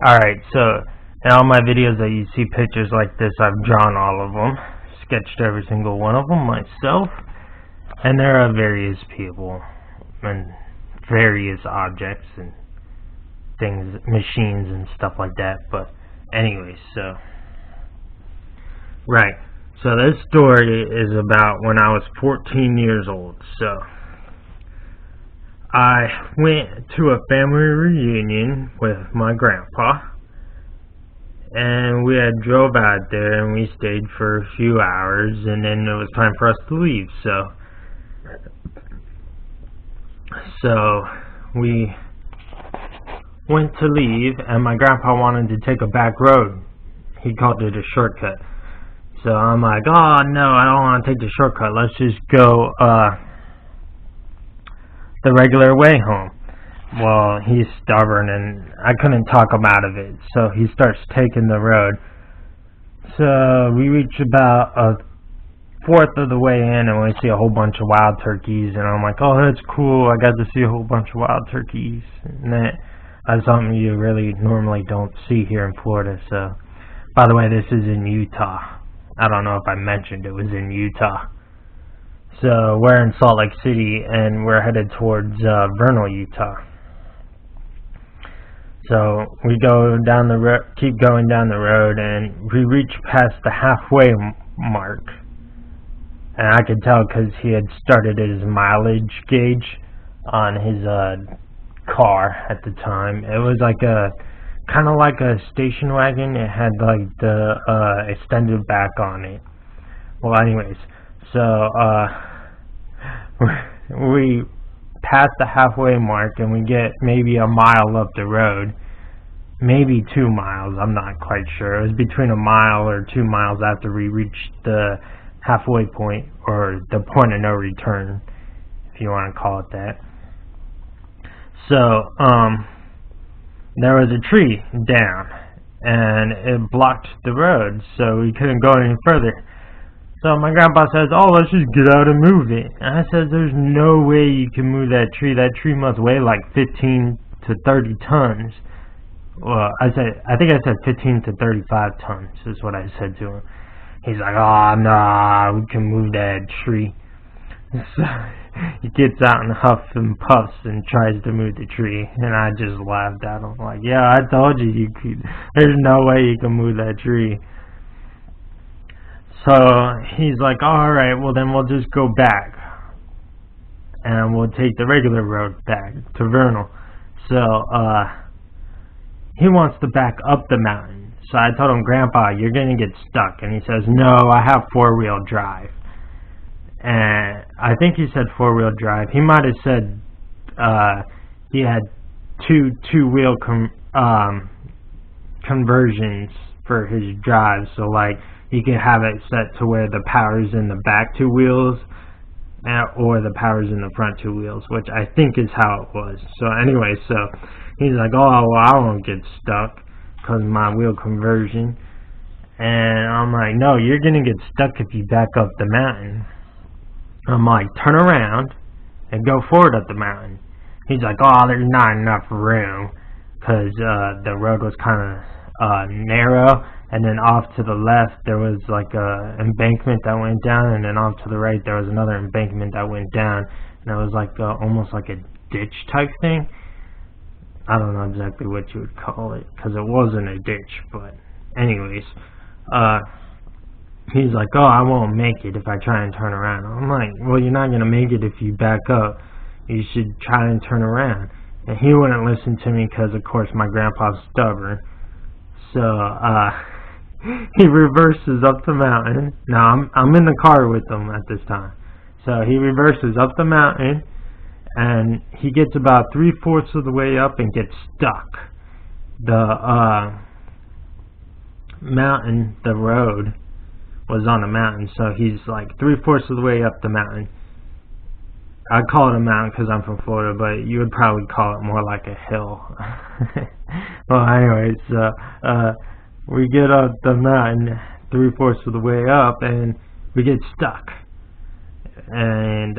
Alright, so in all my videos that you see pictures like this, I've drawn all of them, sketched every single one of them myself, and there are various people and various objects and things, machines and stuff like that. But anyways, right, so this story is about when I was 14 years old. So I went to a family reunion with my grandpa, and we had drove out there and we stayed for a few hours, and then it was time for us to leave. So we went to leave, and my grandpa wanted to take a back road. He called it a shortcut. So I'm like, oh no, I don't want to take the shortcut. Let's just go the regular way home. Well, he's stubborn, and I couldn't talk him out of it, so he starts taking the road. So we reach about a fourth of the way in, and we see a whole bunch of wild turkeys, and I'm like, oh, that's cool, I got to see a whole bunch of wild turkeys, and that's something you really normally don't see here in Florida. So, by the way, this is in Utah. I don't know if I mentioned it was in Utah. So we're in Salt Lake City, and we're headed towards Vernal, Utah. So we go down the road, keep going down the road, and we reach past the halfway mark. And I could tell because he had started his mileage gauge on his car at the time. It was like kind of like a station wagon. It had like the extended back on it. Well, anyways, so we pass the halfway mark, and we get maybe a mile up the road, maybe 2 miles, I'm not quite sure. It was between a mile or 2 miles after we reached the halfway point, or the point of no return, if you want to call it that. So there was a tree down, and it blocked the road, so we couldn't go any further. So my grandpa says, oh, let's just get out and move it. And I said, there's no way you can move that tree. That tree must weigh like 15 to 30 tons. Well, I think I said 15 to 35 tons is what I said to him. He's like, oh, nah, we can move that tree. So he gets out and huffs and puffs and tries to move the tree. And I just laughed at him. Like, yeah, I told you could. There's no way you can move that tree. So he's like, alright, well then we'll just go back, and we'll take the regular road back to Vernal. So he wants to back up the mountain. So I told him, Grandpa, you're going to get stuck. And he says, no, I have four-wheel drive. And I think he said four-wheel drive. He might have said he had two-wheel conversions for his drive. So like, you can have it set to where the power's in the back two wheels, or the power's in the front two wheels, which I think is how it was. So anyway, so he's like, oh, well, I won't get stuck because of my wheel conversion. And I'm like, no, you're going to get stuck if you back up the mountain. I'm like, turn around and go forward up the mountain. He's like, oh, there's not enough room because the road was kind of narrow. And then off to the left, there was like a embankment that went down, and then off to the right, there was another embankment that went down, and it was like almost like a ditch type thing. I don't know exactly what you would call it, because it wasn't a ditch, but anyways, he's like, oh, I won't make it if I try and turn around. I'm like, well, you're not going to make it if you back up. You should try and turn around. And he wouldn't listen to me because, of course, my grandpa's stubborn. So, he reverses up the mountain. Now, I'm in the car with him at this time. So, he reverses up the mountain, and he gets about 3/4 of the way up and gets stuck. The mountain, the road, was on a mountain, so he's like 3/4 of the way up the mountain. I call it a mountain because I'm from Florida, but you would probably call it more like a hill. Well, anyways, we get up the mountain 3/4 of the way up, and we get stuck. And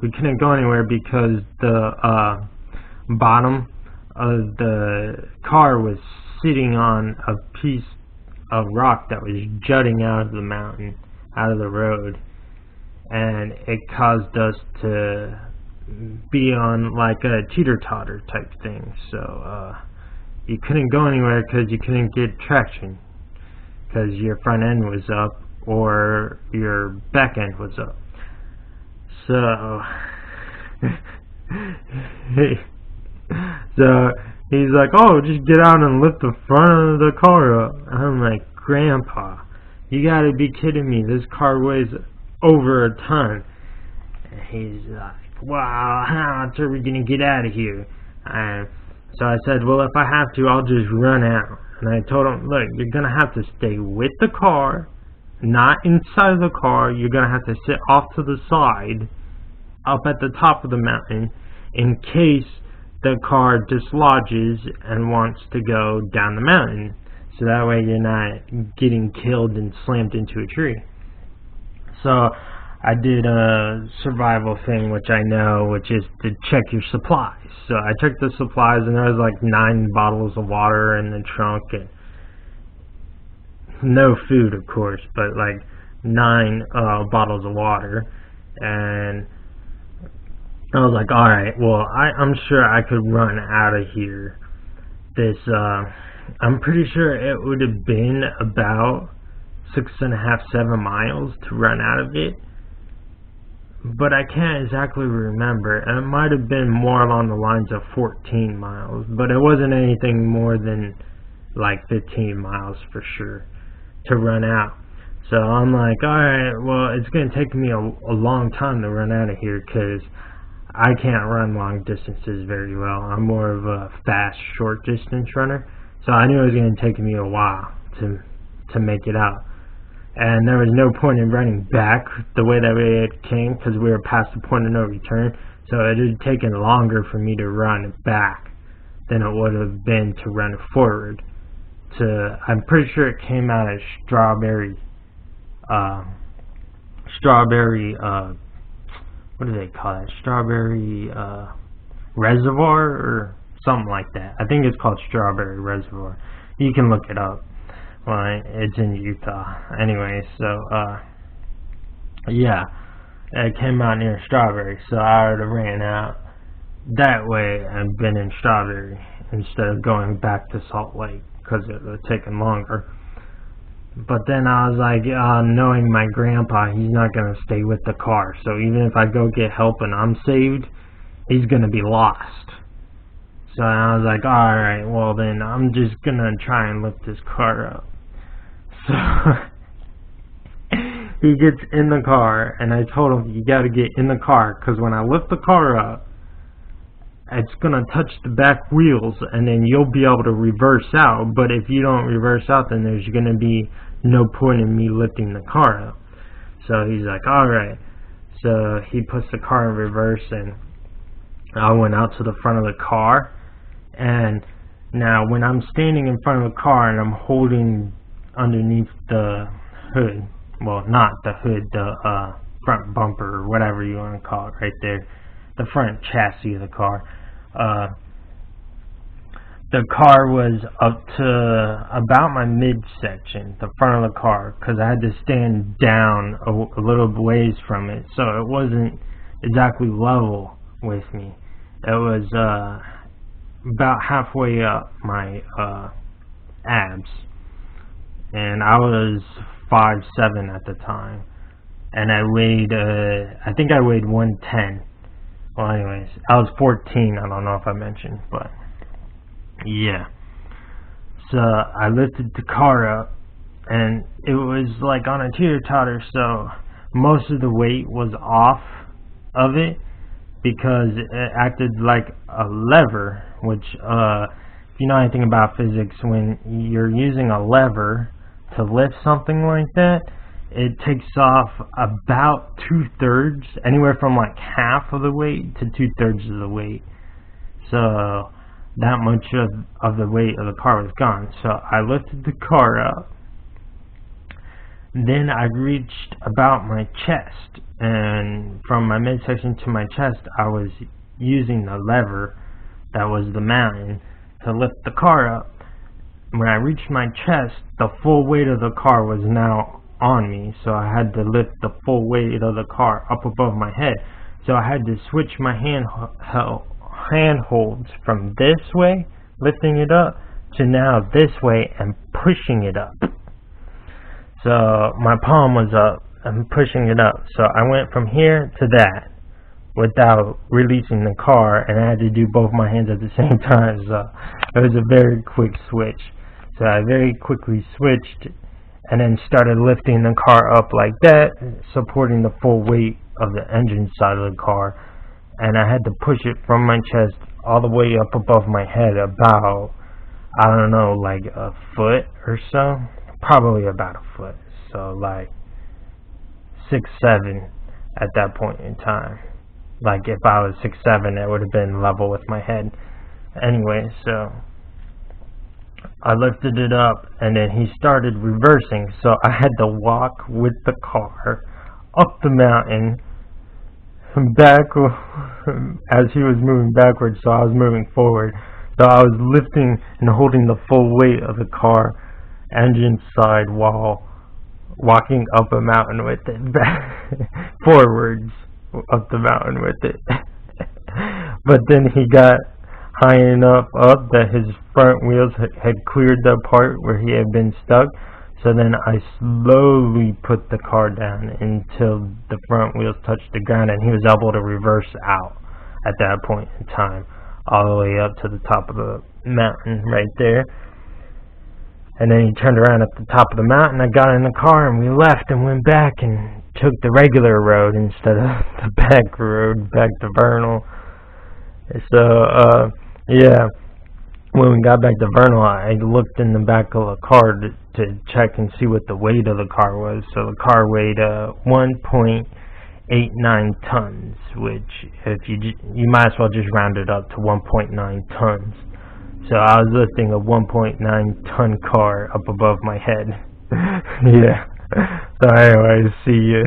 we couldn't go anywhere because the bottom the car was sitting on a piece of rock that was jutting out of the mountain, out of the road, and it caused us to be on like a teeter-totter type thing. So you couldn't go anywhere because you couldn't get traction because your front end was up or your back end was up. So so he's like, oh, just get out and lift the front of the car up. I'm like, Grandpa, you gotta be kidding me. This car weighs over a ton. And he's like, wow, how are we gonna get out of here? So I said, well, if I have to, I'll just run out. And I told him, look, you're gonna have to stay with the car, not inside the car. You're gonna have to sit off to the side, up at the top of the mountain, in case the car dislodges and wants to go down the mountain. So that way you're not getting killed and slammed into a tree. So I did a survival thing, which I know, which is to check your supplies. So I checked the supplies, and there was like 9 bottles of water in the trunk, and no food, of course, but like 9 bottles of water. And I was like, all right, well, I'm sure I could run out of here. I'm pretty sure it would have been about 6.5, 7 miles to run out of it. But I can't exactly remember. It might have been more along the lines of 14 miles, but it wasn't anything more than like 15 miles for sure to run out. So I'm like, alright, well, it's going to take me a long time to run out of here because I can't run long distances very well. I'm more of a fast, short distance runner. So I knew it was going to take me a while to make it out. And there was no point in running back the way that it came because we were past the point of no return. So it had taken longer for me to run back than it would have been to run forward. I'm pretty sure it came out as Strawberry, what do they call it? Strawberry Reservoir or something like that. I think it's called Strawberry Reservoir. You can look it up. Well, it's in Utah. Anyway, so, yeah, it came out near Strawberry, so I would have ran out that way and been in Strawberry instead of going back to Salt Lake, because it would have taken longer. But then I was like, knowing my grandpa, he's not going to stay with the car, so even if I go get help and I'm saved, he's going to be lost. So I was like, alright, well then I'm just going to try and lift this car up. So he gets in the car, and I told him, you got to get in the car, because when I lift the car up, it's going to touch the back wheels, and then you'll be able to reverse out. But if you don't reverse out, then there's going to be no point in me lifting the car up. So he's like, alright. So he puts the car in reverse, and I went out to the front of the car. And now when I'm standing in front of the car and I'm holding underneath the hood, well, not the hood, the front bumper or whatever you want to call it right there, the front chassis of the car, the car was up to about my midsection, the front of the car, because I had to stand down a little ways from it, so it wasn't exactly level with me. It was about halfway up my abs, and I was 5'7" at the time, and I weighed I think I weighed 110. Well, anyways, I was 14. I don't know if I mentioned, but yeah. So I lifted the car up, and it was like on a teeter-totter, so most of the weight was off of it because it acted like a lever, which if you know anything about physics, when you're using a lever to lift something like that, it takes off about 2/3, anywhere from like half of the weight to 2/3 of the weight. So that much of the weight of the car was gone. So I lifted the car up. Then I reached about my chest, and from my midsection to my chest, I was using the lever that was the mountain, to lift the car up. When I reached my chest, the full weight of the car was now on me, so I had to lift the full weight of the car up above my head. So I had to switch my handholds from this way, lifting it up, to now this way and pushing it up. So my palm was up and pushing it up. So I went from here to that without releasing the car, and I had to do both my hands at the same time. So it was a very quick switch. So I very quickly switched and then started lifting the car up like that, supporting the full weight of the engine side of the car, and I had to push it from my chest all the way up above my head, about, I don't know, like a foot or so, probably about a foot, so like 6'7" at that point in time. Like if I was 6'7", it would have been level with my head. Anyway, so I lifted it up, and then he started reversing, so I had to walk with the car up the mountain, back as he was moving backwards, so I was moving forward. So I was lifting and holding the full weight of the car engine side while walking up a mountain with it, forwards up the mountain with it. But then he got high enough up that his front wheels had cleared the part where he had been stuck, so then I slowly put the car down until the front wheels touched the ground, and he was able to reverse out at that point in time, all the way up to the top of the mountain right there. And then he turned around at the top of the mountain. I got in the car and we left and went back and took the regular road instead of the back road back to Vernal. So yeah, when we got back to Vernal, I looked in the back of the car to check and see what the weight of the car was. So the car weighed 1.89 tons, which if you might as well just round it up to 1.9 tons. So I was lifting a 1.9 ton car up above my head. Yeah. So anyways, see you.